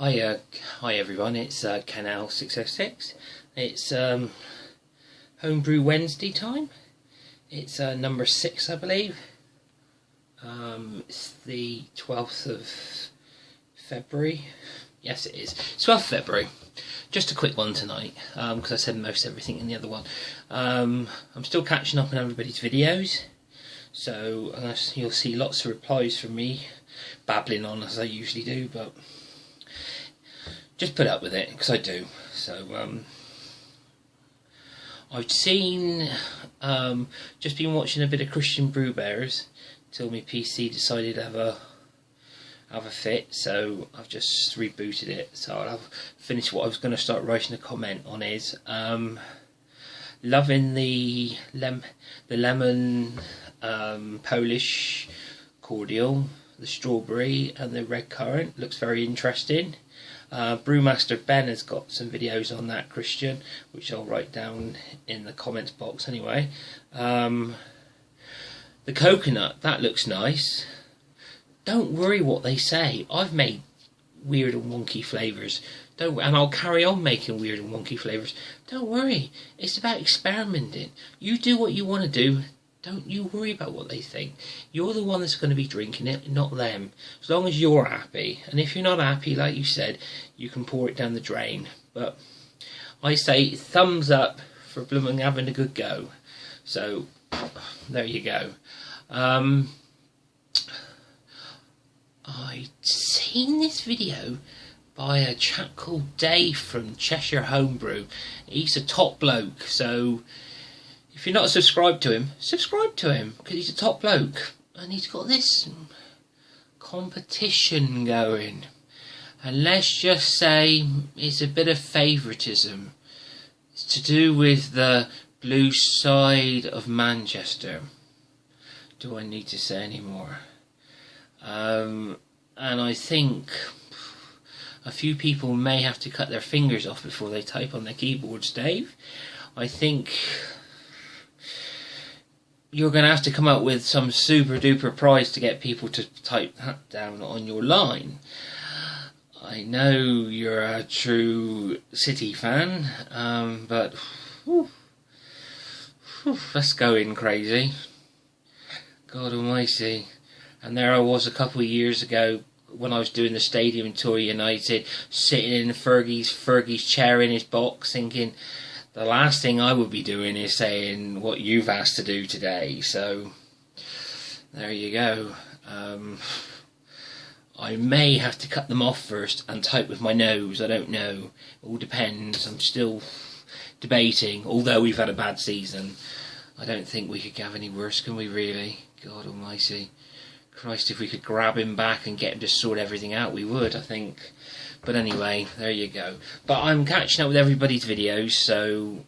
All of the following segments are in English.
Hi everyone, it's Canal 606. It's Homebrew Wednesday time. It's number 6, I believe. It's the 12th of February. Yes, it is. 12th of February. Just a quick one tonight, because I said most everything in the other one. I'm still catching up on everybody's videos, so you'll see lots of replies from me, babbling on as I usually do, but just put up with it, because I do. So, I've seen, just been watching a bit of Christian Brew Bears till my PC decided to have a fit, so I've just rebooted it. So I'll finish what I was going to start writing a comment on is, loving the lemon Polish cordial, the strawberry and the red currant. Looks very interesting. Brewmaster Ben has got some videos on that, Christian, which I'll write down in the comments box anyway. The coconut, that looks nice. Don't worry what they say. I've made weird and wonky flavours. And I'll carry on making weird and wonky flavours. Don't worry. It's about experimenting. You do what you want to do. Don't you worry about what they think. You're the one that's going to be drinking it, not them. As long as you're happy. And if you're not happy, like you said, you can pour it down the drain. But I say thumbs up for blooming having a good go. So, there you go. I'd seen this video by a chap called Dave from Cheshire Homebrew. He's a top bloke, so if you're not subscribed to him, subscribe to him, because he's a top bloke. And he's got this competition going. And let's just say it's a bit of favouritism. It's to do with the blue side of Manchester. Do I need to say any more? And I think a few people may have to cut their fingers off before they type on their keyboards, Dave. I think you're going to have to come up with some super duper prize to get people to type that down on your line. I know you're a true City fan, but that's going crazy. God almighty. And there I was a couple of years ago when I was doing the Stadium Tour United, sitting in Fergie's chair in his box, thinking the last thing I would be doing is saying what you've asked to do today. So there you go. I may have to cut them off first and type with my nose. I don't know. It all depends. I'm still debating. Although we've had a bad season, I don't think we could have any worse, can we really? God almighty. Christ, if we could grab him back and get him to sort everything out, we would, I think. But anyway, there you go. But I'm catching up with everybody's videos, so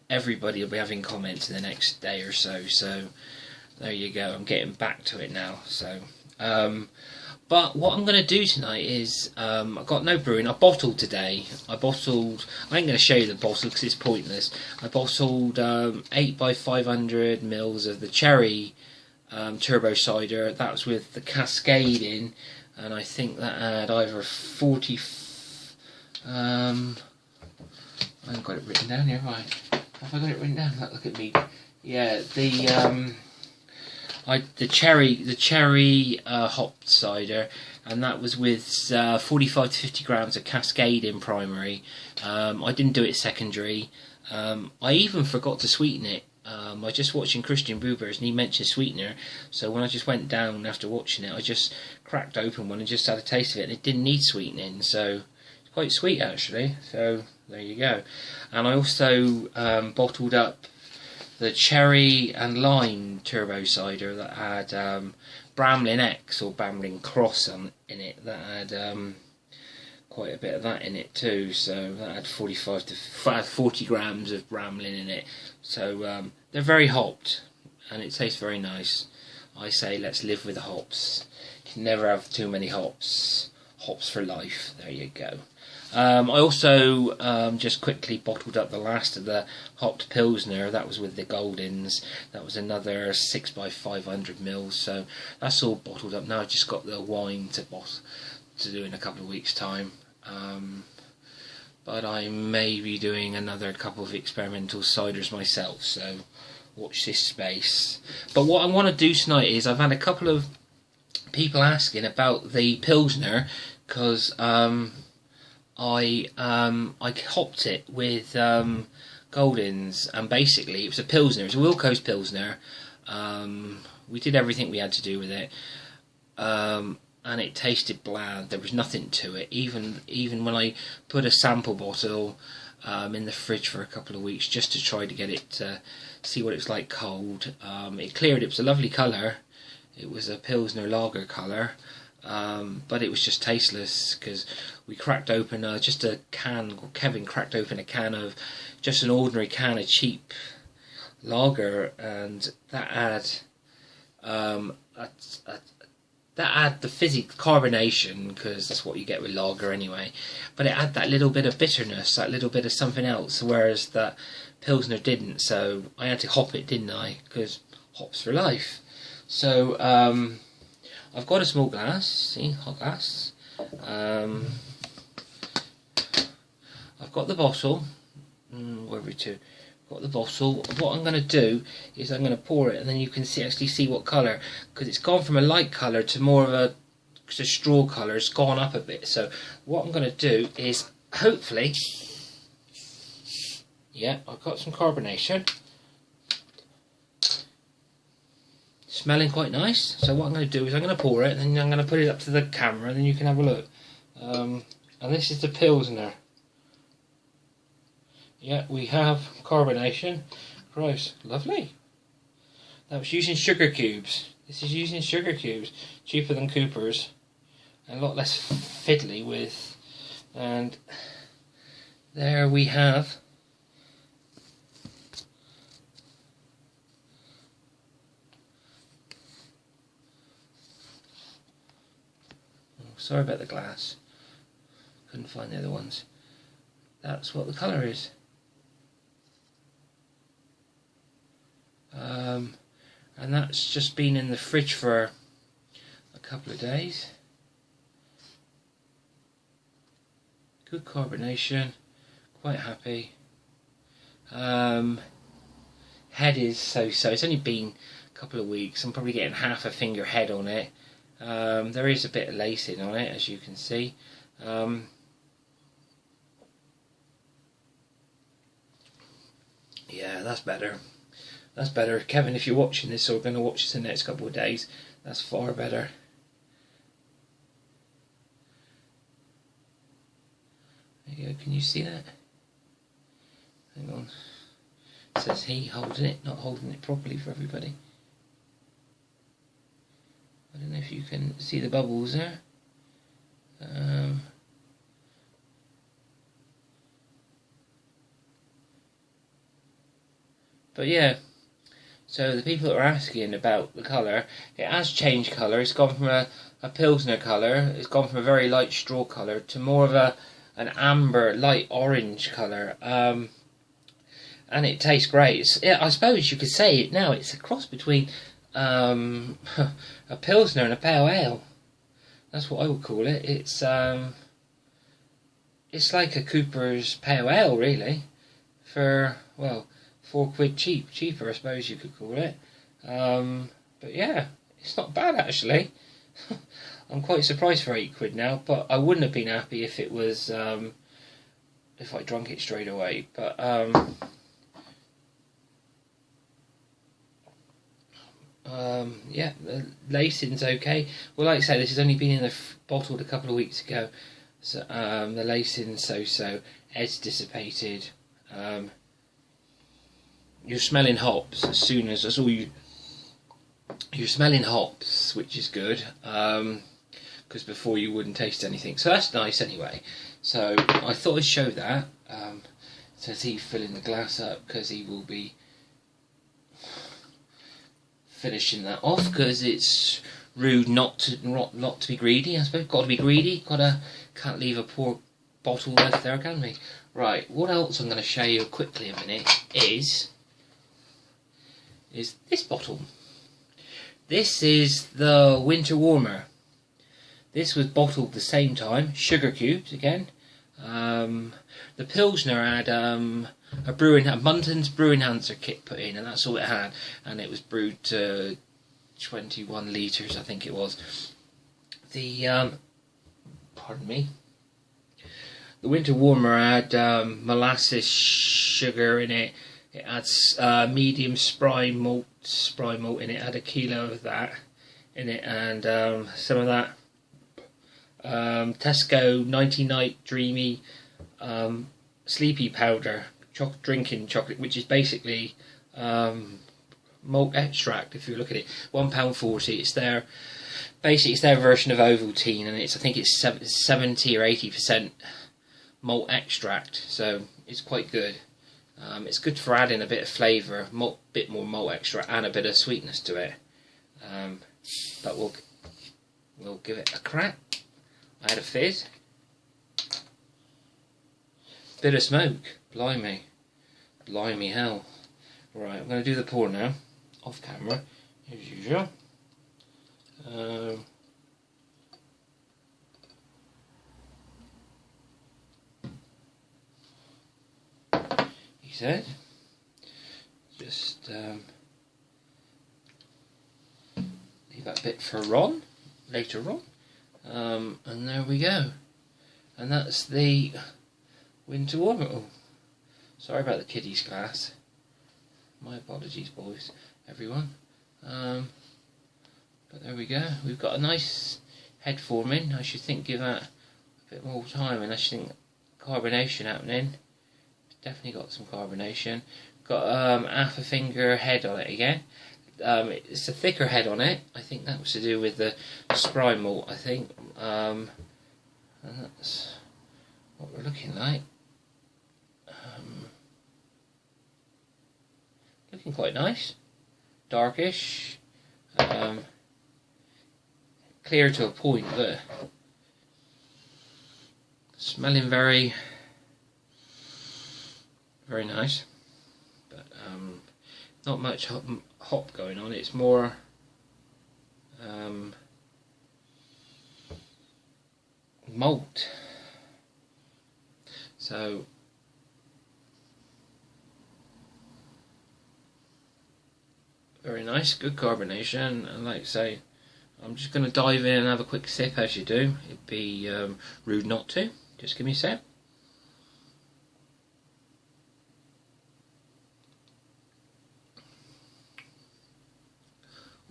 everybody will be having comments in the next day or so. So there you go. I'm getting back to it now. So, but what I'm going to do tonight is I've got no brewing. I bottled today. I ain't going to show you the bottle because it's pointless. I bottled 8 by 500 mils of the cherry turbo cider. That was with the Cascade in, and I think that had either 40 I haven't got it written down here, have I? Have I got it written down? Look at me. Yeah, the cherry hopped cider, and that was with 45 to 50 grams of Cascade in primary. I didn't do it secondary. I even forgot to sweeten it. I was just watching Christian Brew Bears and he mentioned sweetener, so when I just went down after watching it, I just cracked open one and just had a taste of it, and it didn't need sweetening, so it's quite sweet actually. So there you go. And I also bottled up the cherry and lime turbo cider that had Bramlin X or Bramlin Cross in it. That had quite a bit of that in it too, so that had 45 to 40 grams of Bramlin in it. So they're very hopped and it tastes very nice. I say let's live with the hops. You can never have too many hops. Hops for life. There you go. I also just quickly bottled up the last of the Hopped Pilsner. That was with the Goldens. That was another 6 by 500 mils. So that's all bottled up. Now I've just got the wine to to do in a couple of weeks' time. But I may be doing another couple of experimental ciders myself, so watch this space. But what I want to do tonight is, I've had a couple of people asking about the Pilsner, because I hopped it with Goldings, and basically it was a Pilsner, it was a Wilco's Pilsner. We did everything we had to do with it, and it tasted bland. There was nothing to it. Even when I put a sample bottle in the fridge for a couple of weeks just to try to get it to see what it was like cold, it cleared. It was a lovely colour. It was a Pilsner lager colour, but it was just tasteless, because we cracked open just a can. Kevin cracked open a can of just an ordinary can of cheap lager, and that had the fizzy carbonation, because that's what you get with lager anyway, but it had that little bit of bitterness, that little bit of something else, whereas that Pilsner didn't. So I had to hop it, didn't I, because hops for life. So I've got a small glass, see, hot glass. I've got the bottle, where are we to? Got the bottle. What I'm going to do is I'm going to pour it, and then you can actually see what colour, because it's gone from a light colour to more of a straw colour. It's gone up a bit. So what I'm going to do is, hopefully, yeah, I've got some carbonation. Smelling quite nice. So what I'm going to do is I'm going to pour it, and then I'm going to put it up to the camera, and then you can have a look. And this is the Pilsner. Yeah, we have carbonation. Gross, lovely. That was using sugar cubes. This is using sugar cubes, cheaper than Cooper's, and a lot less fiddly with. And there we have sorry about the glass. Couldn't find the other ones. That's what the colour is. And that's just been in the fridge for a couple of days. Good carbonation, quite happy. Head is so-so. It's only been a couple of weeks. I'm probably getting half a finger head on it. There is a bit of lacing on it, as you can see. Yeah, that's better. That's better. Kevin, if you're watching this or going to watch this in the next couple of days, that's far better. There you go. Can you see that? Hang on. It says he holding it, not holding it properly for everybody. I don't know if you can see the bubbles there. But yeah. So the people that are asking about the colour, it has changed colour. It's gone from a Pilsner colour, it's gone from a very light straw colour to more of an amber, light orange colour. And it tastes great. I suppose you could say it now, it's a cross between a Pilsner and a Pale Ale. That's what I would call it. It's like a Cooper's Pale Ale, really, for, well, £4 cheaper, I suppose you could call it. But yeah, it's not bad actually. I'm quite surprised for £8 now, but I wouldn't have been happy if it was if I drunk it straight away. But yeah, the lacing's okay. Well, like I say, this has only been in the bottled a couple of weeks ago, so the lacing's so-so. Ed's dissipated. You're smelling hops as soon as that's all you're smelling hops, which is good, because before you wouldn't taste anything. So that's nice anyway. So I thought I'd show that. Says he filling the glass up, because he will be finishing that off, because it's rude not to be greedy. I suppose got to be greedy. Can't leave a poor bottle left there, can we? Right. What else I'm going to show you quickly a minute is this bottle. This is the Winter Warmer. This was bottled the same time, sugar cubes again. The Pilsner had a Munton's Brewing Enhancer kit put in, and that's all it had, and it was brewed to 21 litres, I think it was. The pardon me. The Winter Warmer had molasses sugar in it. It had medium spry malt in it. Had a kilo of that in it, and some of that Tesco 90 Night Dreamy sleepy powder drinking chocolate, which is basically malt extract. If you look at it, £1.40. It's their basically it's their version of Ovaltine, and I think it's 70 or 80% malt extract, so it's quite good. It's good for adding a bit of flavour, bit more malt extract, and a bit of sweetness to it. But we'll give it a crack. I had a fizz. Bit of smoke. Blimey hell. Right, I'm going to do the pour now, off camera, as usual. He said, just leave that bit for Ron later on, and there we go, and that's the Winter Warmer. Oh, sorry about the kiddies glass. My apologies, boys, everyone. But there we go. We've got a nice head forming. I should think give that a bit more time, and I should think carbonation happening. Definitely got some carbonation. Got half a finger head on it again. It's a thicker head on it. I think that was to do with the spry malt, I think. And that's what we're looking like. Looking quite nice. Darkish. Clear to a point, but smelling very nice. But not much hop going on. It's more malt. So very nice, good carbonation, and like I say, I'm just going to dive in and have a quick sip as you do. It'd be rude not to. Just give me a sip.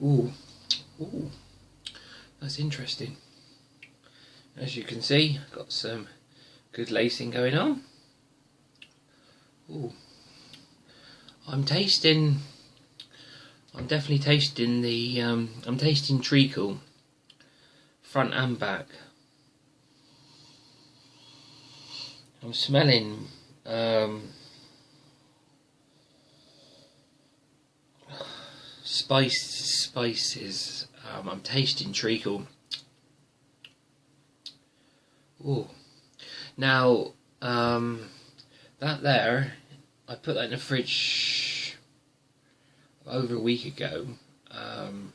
Ooh, that's interesting. As you can see, got some good lacing going on. Ooh, I'm definitely tasting the, I'm tasting treacle, front and back. I'm smelling spices. I'm tasting treacle. Ooh. Now, that there, I put that in the fridge over a week ago, and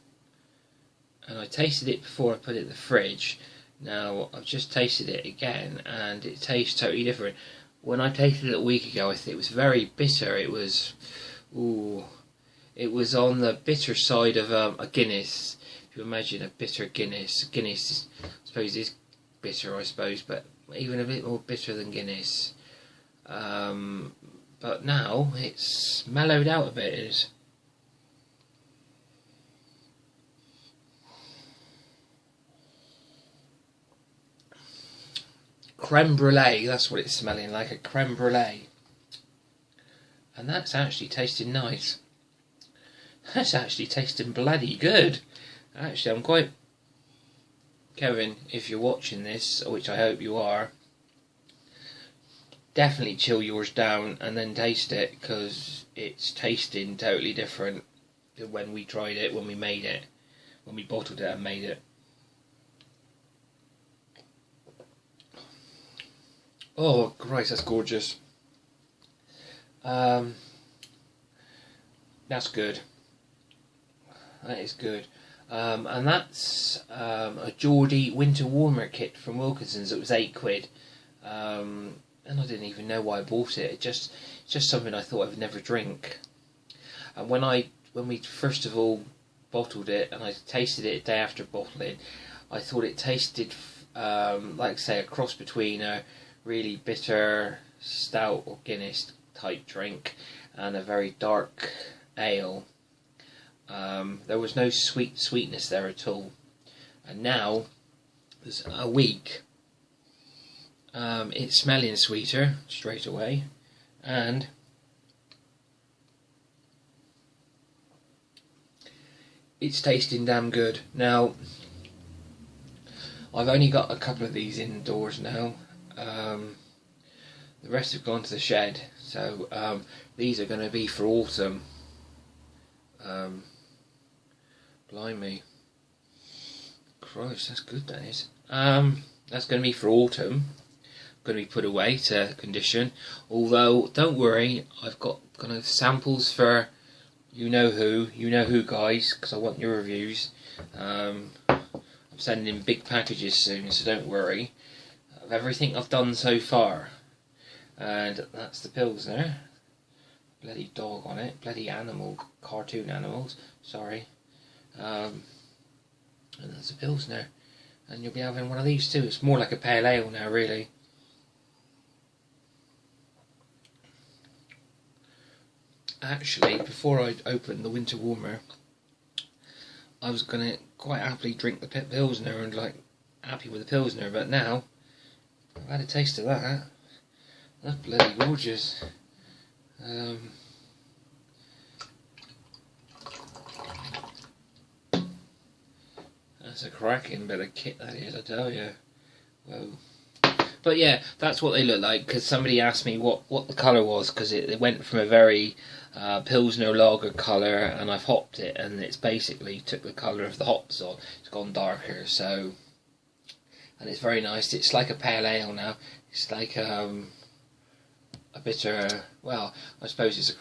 I tasted it before I put it in the fridge. Now I've just tasted it again, and it tastes totally different. When I tasted it a week ago, I think it was very bitter. It was, it was on the bitter side of a Guinness. If you imagine a bitter Guinness, Guinness I suppose is bitter, I suppose, but even a bit more bitter than Guinness. But now it's mellowed out a bit. It is. Creme brulee, that's what it's smelling like, a creme brulee. And that's actually tasting nice. That's actually tasting bloody good. Actually, I'm quite... Kevin, if you're watching this, which I hope you are, definitely chill yours down and then taste it, because it's tasting totally different than when we tried it, when we made it, when we bottled it and made it. Oh, Christ, that's gorgeous. That's good. That is good. and that's a Geordie Winter Warmer kit from Wilkinson's. It was £8, and I didn't even know why I bought it. It's just something I thought I would never drink. And when we first of all bottled it, and I tasted it a day after bottling, I thought it tasted like, say, a cross between a really bitter stout or Guinness type drink and a very dark ale. There was no sweetness there at all. And now, there's a week, it's smelling sweeter straight away, and it's tasting damn good. Now, I've only got a couple of these indoors now. The rest have gone to the shed, so these are going to be for autumn. Blimey, Christ, that's good, that is. That's going to be for autumn. Going to be put away to condition. Although, don't worry, I've got kind of samples for you know who guys, because I want your reviews. I'm sending in big packages soon, so don't worry. Of everything I've done so far. And that's the Pilsner. Bloody dog on it. Bloody animal. Cartoon animals. Sorry. And that's a Pilsner. And you'll be having one of these too. It's more like a pale ale now, really. Actually, before I opened the Winter Warmer, I was going to quite happily drink the Pilsner and like happy with the Pilsner, but now I've had a taste of that. That's bloody gorgeous. That's a cracking bit of kit, that is, I tell you. Whoa. But yeah, that's what they look like, because somebody asked me what the colour was, because it went from a very Pilsner lager colour, and I've hopped it, and it's basically took the colour of the hops on. It's gone darker, so... And it's very nice. It's like a pale ale now. It's like a bitter... Well, I suppose it's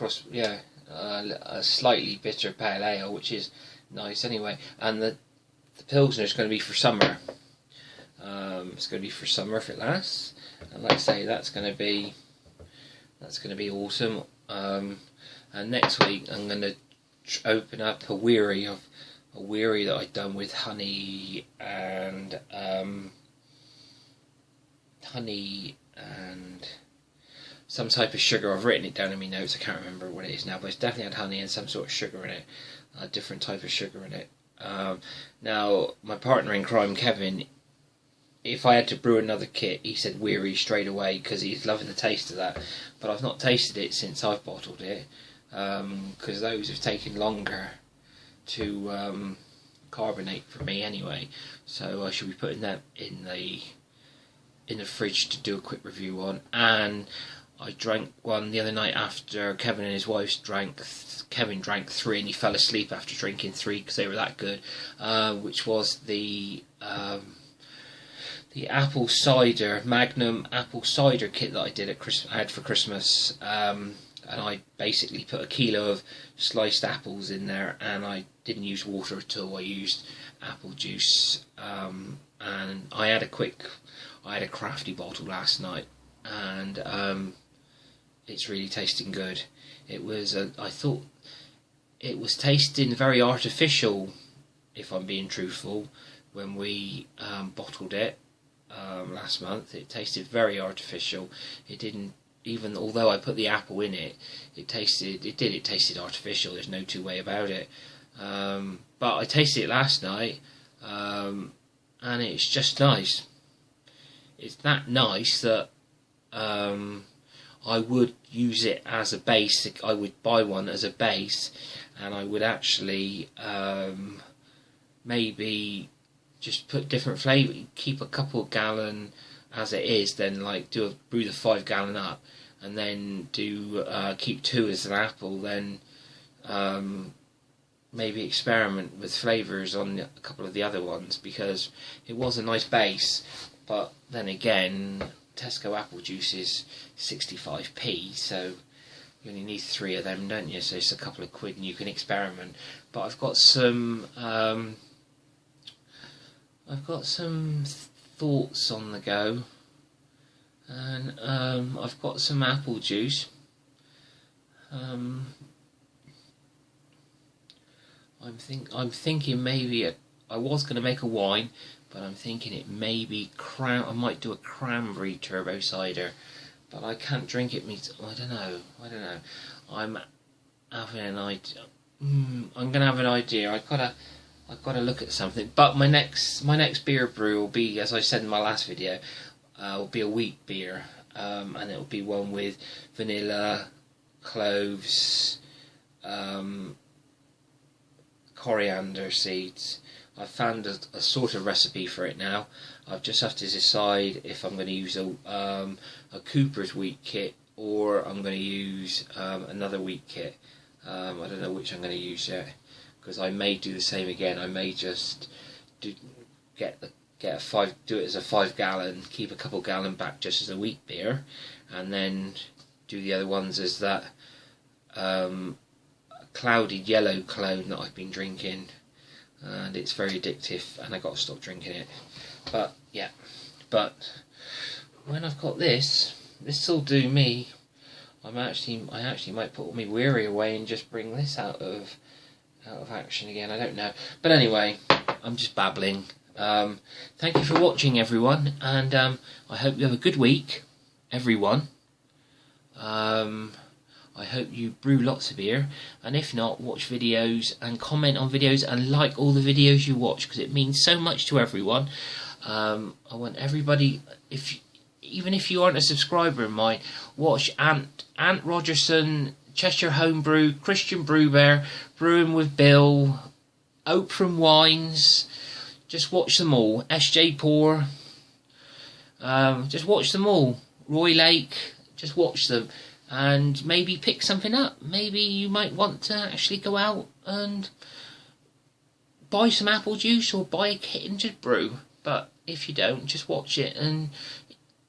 a slightly bitter pale ale, which is nice anyway. And the Pilsner is going to be for summer. It's going to be for summer if it lasts, and like I say, that's going to be awesome. And next week I'm going to open up a weary that I've done with honey and some type of sugar. I've written it down in my notes. I can't remember what it is now, but it's definitely had honey and some sort of sugar in it, a different type of sugar in it. Now, my partner in crime, Kevin, if I had to brew another kit, he said weary straight away because he's loving the taste of that. But I've not tasted it since I've bottled it, because those have taken longer to carbonate for me anyway. So I should be putting that in the fridge to do a quick review on. And I drank one the other night after Kevin and his wife drank. Kevin drank 3 and he fell asleep after drinking 3 because they were that good. Which was the apple cider, Magnum apple cider kit that I did at I had for Christmas. And I basically put a kilo of sliced apples in there, and I didn't use water at all. I used apple juice, and I had a crafty bottle last night, and it's really tasting good. I thought it was tasting very artificial, if I'm being truthful, when we bottled it last month. It tasted very artificial. It didn't, even although I put the apple in it, it tasted artificial. There's no two way about it. But I tasted it last night, and it's just nice. It's that nice that I would use it as a base. I would buy one as a base, and I would actually maybe just put different flavour, keep a couple of gallon as it is, then like brew the 5 gallon up, and then do keep 2 as an apple, then maybe experiment with flavours on a couple of the other ones, because it was a nice base. But then again, Tesco apple juice is 65p, so you only need 3 of them, don't you? So it's a couple of quid and you can experiment. But I've got some I've got some thoughts on the go, and I've got some apple juice. I'm thinking maybe I was going to make a wine, but I'm thinking it may be I might do a cranberry turbo cider, but I can't drink it. I don't know. I'm having an idea. I'm going to have an idea. I've got to look at something. But my next beer brew will be, as I said in my last video, will be a wheat beer, and it will be one with vanilla, cloves, coriander seeds. I've found a sort of recipe for it now. I just have to decide if I'm going to use a Cooper's wheat kit, or I'm going to use another wheat kit. I don't know which I'm going to use yet, because I may do the same again. I may just do it as a 5 gallon, keep a couple gallon back just as a wheat beer, and then do the other ones as that clouded yellow clone that I've been drinking, and it's very addictive, and I got to stop drinking it. But yeah, but when I've got this'll do me. I actually might put all my weary away and just bring this out of action again. I don't know, but anyway, I'm just babbling. Thank you for watching, everyone, and I hope you have a good week, everyone. I hope you brew lots of beer, and if not, watch videos and comment on videos and like all the videos you watch, because it means so much to everyone. I want everybody, even if you aren't a subscriber of mine, watch Ant Rogerson, Cheshire Homebrew, Christian Brew Bear, Brewing with Bill, Oprah Wines. Just watch them all. SJ Poor. Just watch them all. Roy Lake. Just watch them. And maybe pick something up. Maybe you might want to actually go out and buy some apple juice or buy a kit and just brew. But if you don't, just watch it and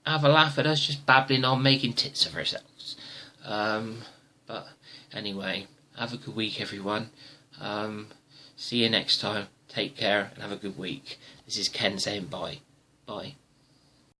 have a laugh at us just babbling on, making tits of ourselves. But anyway, have a good week, everyone. See you next time. Take care and have a good week. This is Ken saying bye. Bye.